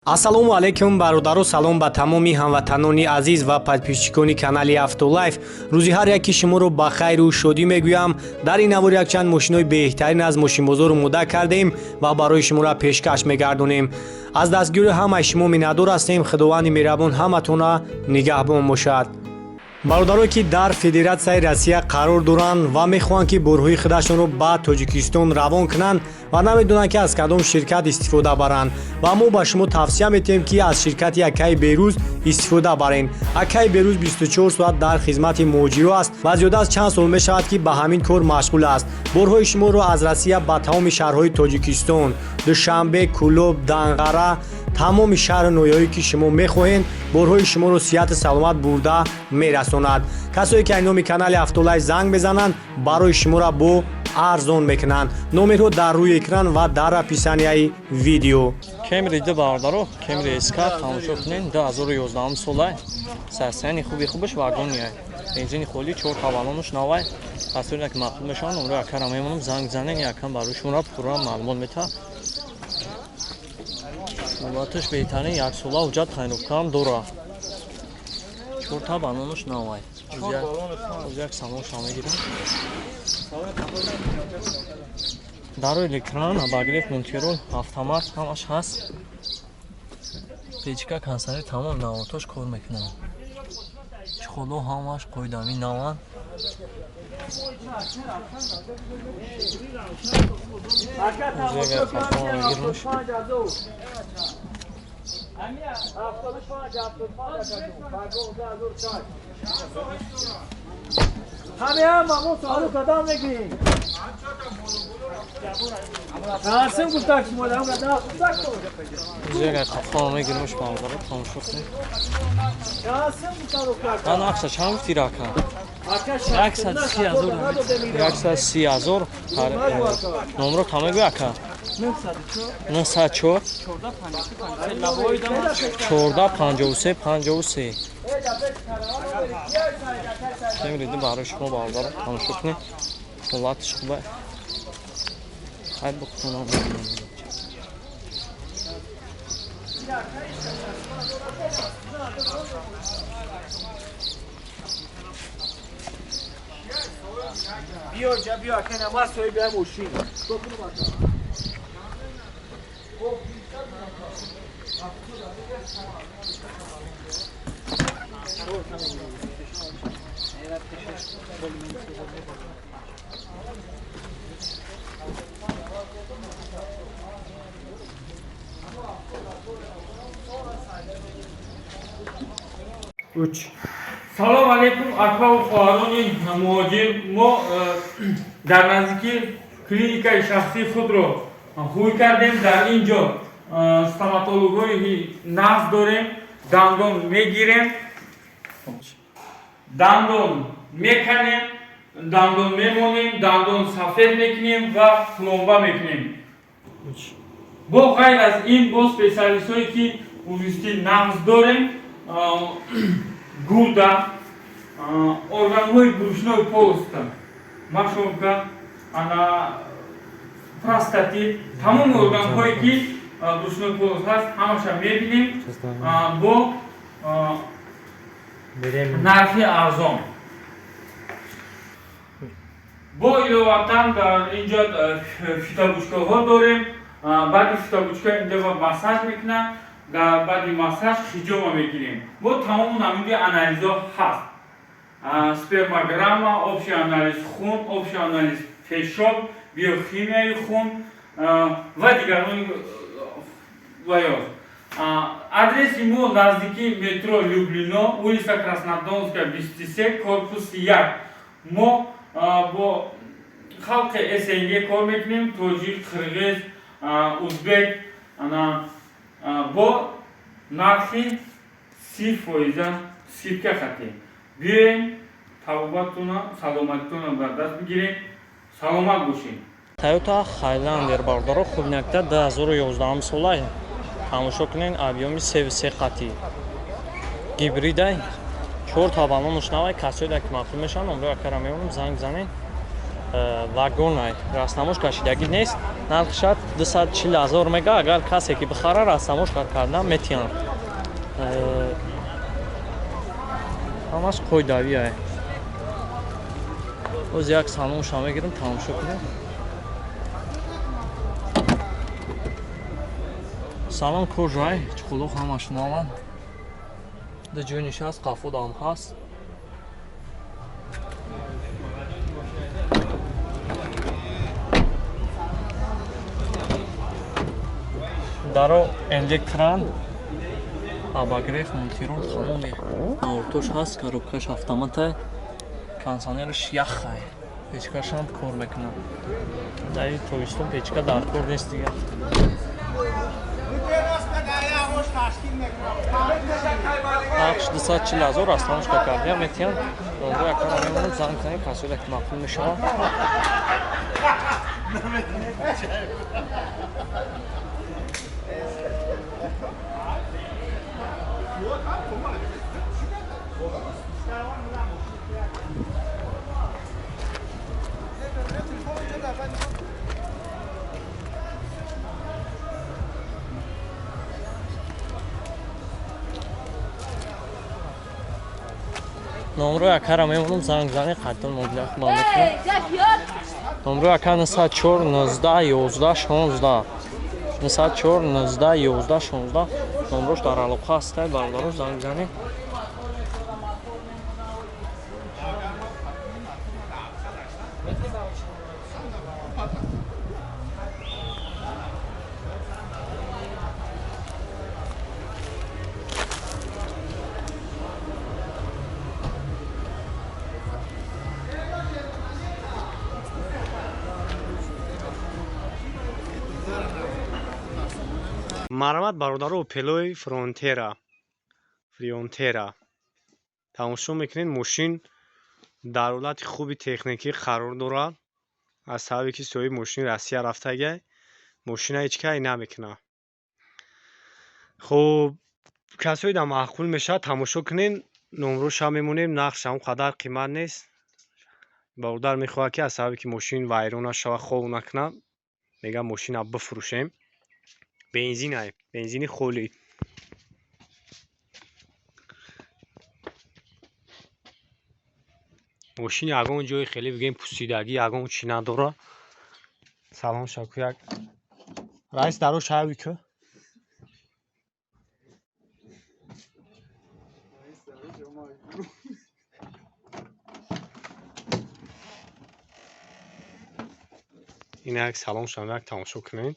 Ассалому алайкум бародару, салом ба тамоми ҳамватанони азиз ва подписчикони канали Автолайф. Рӯзи ҳар яки шуморо ба хайру шодӣ мегӯям. Дар ин навор якчанд мошинои беҳтарин аз мошинбозор омода кардем ва барои шуморо пешкаш мегардонем. Аз дастгири ҳамаи шумо миннатдор ҳастем. Худованди меҳрабон ҳаматона нигаҳбон бошад. бародарое ки дар Федератсияи Россия қарор доранд ва мехоҳанд ки борҳои худашонро ба Тоҷикистон равон кунанд ва намедонанд ки аз кадом ширкат истифода баранд ва мо ба шумо тавсия метиҳем ки аз ширкати Акаи Беруз истифода барен. Акаи Беруз 24 соат дар хизмати муҳоҷиро аст ва зиёда аз чанд сол мешавад ки ба ҳамин кор машғул аст. Борҳои шуморо аз Россия ба тамоми шаҳрҳои Тоҷикистон, Душанбе, Кӯлоб, Данғара, тамоми шаҳри ноёӣ ки шумо мехоҳед, борҳои шуморо сиҳати саломат бурда мерасонад. Касое ки айноми канали Автолайф занг безананд, барои шуморо бо арзон мекунанд. Номерҳо дар рӯи экран ва дар описанияи видео. Кемри бародаро, Кемри эскат тамошо кунед, 2011 сола. Сасяни хуби-хубаш вагония. Бензини холи 4 тавалонуш навай. Касое ки мақбул мешаванд, номеро акара мемонам, занг занен, якам барои шуморо пурра маълумот мета. Албатташ беҳтарин як сола ҳуҷҷат тайинёфткам дора. 4 тавалонуш навай. Оз як салон шама мегирам. Дарои электрон, абагреф, монтирол, автомат ҳамаш ҳаст. Печка консоли тамом навотош кор мекунад. Чухоло ҳамаш қоидави наван. Озега қафон мегирмуш. همه هم مامون سالو کدام میگیم راسم گفتار شما دارم کدام Озега қафон мегирмуш бародаро, тамошо кунед. راسم گفتار کرد Ан ақша чанд гуфти рака? آکاش 130,000 номеро тамагӯ ака. 94 14 53 Кемриди барои шумо бародаро тамошо кунед. ҳолатиш хуба. Хайр бухунам. بیا جا بیا کنه ما سوی بیا موشی салом алейкум акбару хоҳарони муҳоҷир. мо дар наздики клиникаи шахсии худро ҳуй кардем. дар ин ҷо стоматологҳои нағз дорем. дандон мегирем, дандон меканем, дандон мемонем, дандон сафед мекунем ва пломба мекунем. бо ғайр аз ин бо специалистҳое ки узи нағз дорем, гурда, органҳои брушнои полоста, машонка, простатит, тамоми органҳое ки брушнои полост ҳаст, ҳамаша мебинем бо нархи арзон. бо иловатан дар инҷо фитобучкаҳо дорем. баъди фитобучка инҷо массаж мекунам. дар баъди массаж ҳиҷома мегирем. бо тамоми намуди анализҳо ҳаст. спермограмма, общий анализ хун, общий анализ пешоб, биохимияи хун ва дигарони ваёз. Адреси мо наздики метро Люблино, улица Краснодонская 23, корпус 1. мо бо халқи СНГ кор мекунем, тоҷик, қирғиз, узбек, бо нархи 0% скидка хатем. биёем, табобатона, саломатитона ба даст бигирем. саломат бошем. Toyota Highlander бародаро хубинакта 2011 солай. Тамошо кунед, объёми 3 қати. Гибридай 4 тавалонуш навай, касоеда ки мақбул мешаванд, номеро акара меонам, занг занед. вагонай растамош кашидаги нест нархшад 240 000 мега агар касе ки бихара растамош кардан метиан ҳамаш қойдавия оз як салонша мегирем тамошо кунем салон кожай чуқулуқ ҳамаш номан ду ҷойниш ҳаст қафудам ҳаст даро электран абагреф монтирон тамоми науртош ҳаст коробкаш автоматай консонерш яхай печкашам кор мекунад даи тобистон печка дар кор нест дигар ақш 240 000 растамошка кардия метиҳам номро якара мемонам занг занг касода ки мақбул мешавад номро якара мемонам занг зани қайдон мобилак мамекунам номро яка 94 19 11 16 94 19 11 16 номрош дар алоқа ҳастай бародарош занг занӣ марҳамат бародару пелои фронтера тамошо мекунед мошин дар ҳолати хуби техникӣ қарор дорад аз сабаби ки соҳиби мошин россия рафтага мошина ҳеҷ кай намекунад хуб касои да маъқул мешавад тамошо кунед номроша мемонем нақша он қадар қимат нест бародар мехоҳад ки аз сабаби ки мошин вайрон нашава хоб накунад мегӯяд мошина бифурӯшем бензини холӣ мошин ягон ҷои хеле бигӯем пусидагӣ ягон чӣ надорад салон шаку як раис даро шави ку ин як салон шамо як тамошо кунед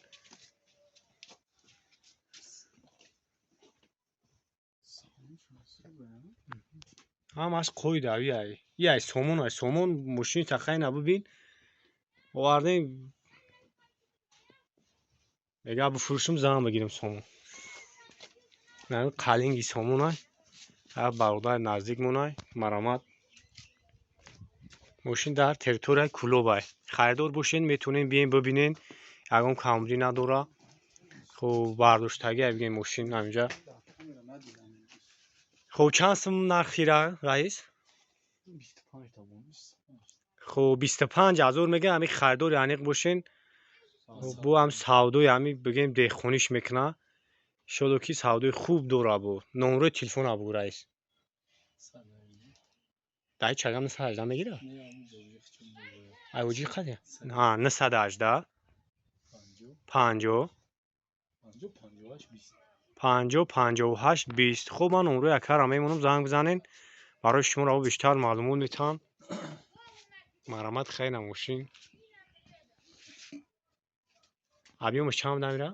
ҳамаш қойда яй сомон мошини тақай набубин овардем мега бифурӯшим зан бигирем сомон наи қалинги сомонай як бародар наздик монай марҳамат мошин дар территорияи кулобай харидор бошед метавонед биен бибинед ягон камрӣ надорад хуб бардоштаги бигем мошин ҳаминҷа хуб чанд сум нархира раис 25 хуб 25 000 мегӯям ҳамин харидори аниқ бошен бу ҳам савдои ҳамин бигем деҳқониш мекунад иншоалло ки савдои хуб дорад бу номрои телефона бугӯ раис даи чагам 918 мегирад айвоҷи қаде 918 50 58 20 хуб ман номрои якара мемонам занг бизанен барои шумо раву бештар маълумот метавам марҳамат хайна мошин объёмш чанд намира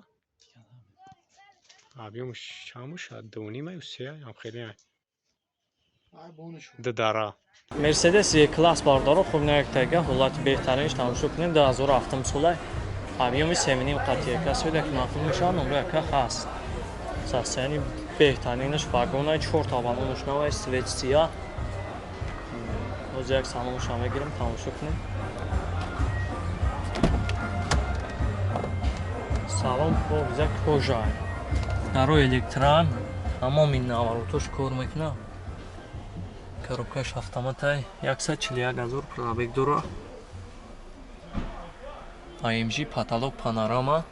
объёмш чанд бошад 2.5 ё 3 ям хеле дара мерседес е класс бардаро хуб наектага ҳолати беҳтаринаш тамошо кунем 2007 сола объёми 3.5 қатия касода ки мақбул мешавад номро яка ҳаст состоянии беҳтаринаш вагонай 4 таванош навай свет сия оз як салонша мегирем тамошо кунем салон як кожа даро электран тамоми наворотош кор мекунад коробкаш автоматай 141 000 пробег дорад AMG потолок панорама.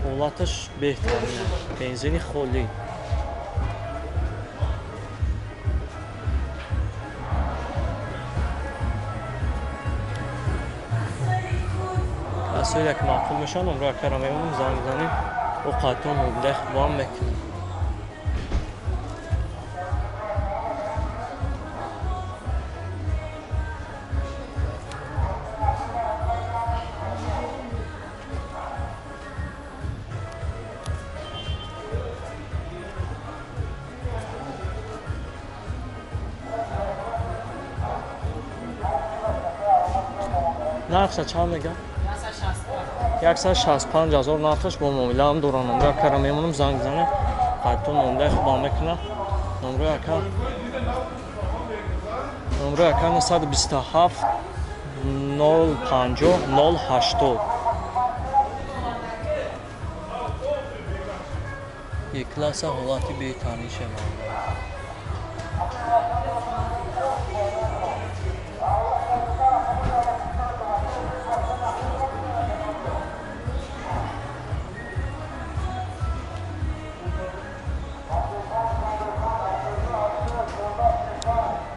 ҳолаташ беҳтарин, бензини холӣ. کسایی که معطل میشن نمره کراممون زنگ بزنیم و قطعا مبلغ وام میکنیم. нархша чанд мегӯяд? 165,000 нархаш бо муомилаам дорам. номеро яка мемонам, занг бизанем, қайдтон муомилаи хубам мекунам. номеро яка 127 050 080. یک لحظه حالتی بهترین شد.